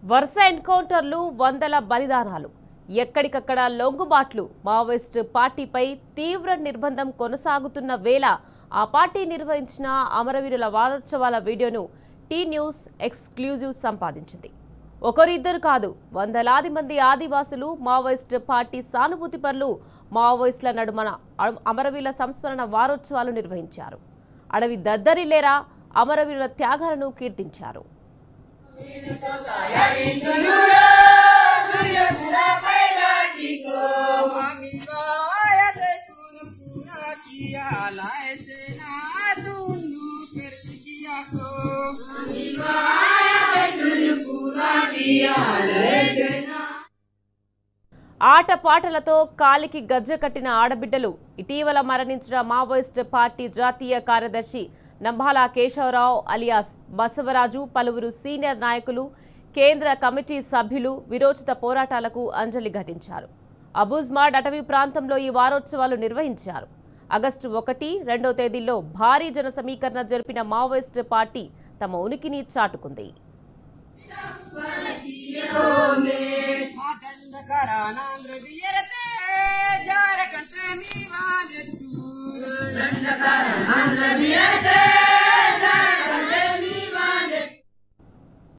వరుస ఎన్కౌంటర్లు, వందల బలిదానాలు, ఎక్కడికక్కడ లొంగుబాట్లు. మావోయిస్ట్ పార్టీపై తీవ్ర నిర్బంధం కొనసాగుతున్న వేళ ఆ పార్టీ నిర్వహించిన అమరవీరుల వారోత్సవాల వీడియోను టీ న్యూస్ ఎక్స్క్లూజివ్ సంపాదించింది. ఒకరిద్దరు కాదు, వందలాది మంది ఆదివాసులు, మావోయిస్ట్ పార్టీ సానుభూతిపరులు మావోయిస్టుల నడుమన అమరవీరుల సంస్మరణ వారోత్సవాలు నిర్వహించారు. అడవి దద్దరిల్లేరా అమరవీరుల త్యాగాలను కీర్తించారు. ఆటపాటలతో కాలికి గజ్జె కట్టిన ఆడబిడ్డలు. ఇటీవల మరణించిన మావోయిస్ట్ పార్టీ జాతీయ కార్యదర్శి నంబాల కేశవరావు అలియాస్ బసవరాజు, పలువురు సీనియర్ నాయకులు, కేంద్ర కమిటీ సభ్యులు విరోచిత పోరాటాలకు అంజలి ఘటించారు. అబూజ్మాడ్ అటవీ ప్రాంతంలో ఈ వారోత్సవాలు నిర్వహించారు. ఆగస్టు 1, 2 తేదీల్లో భారీ జన సమీకరణ జరిపిన మావోయిస్ట్ పార్టీ తమ ఉనికిని చాటుకుంది. Andra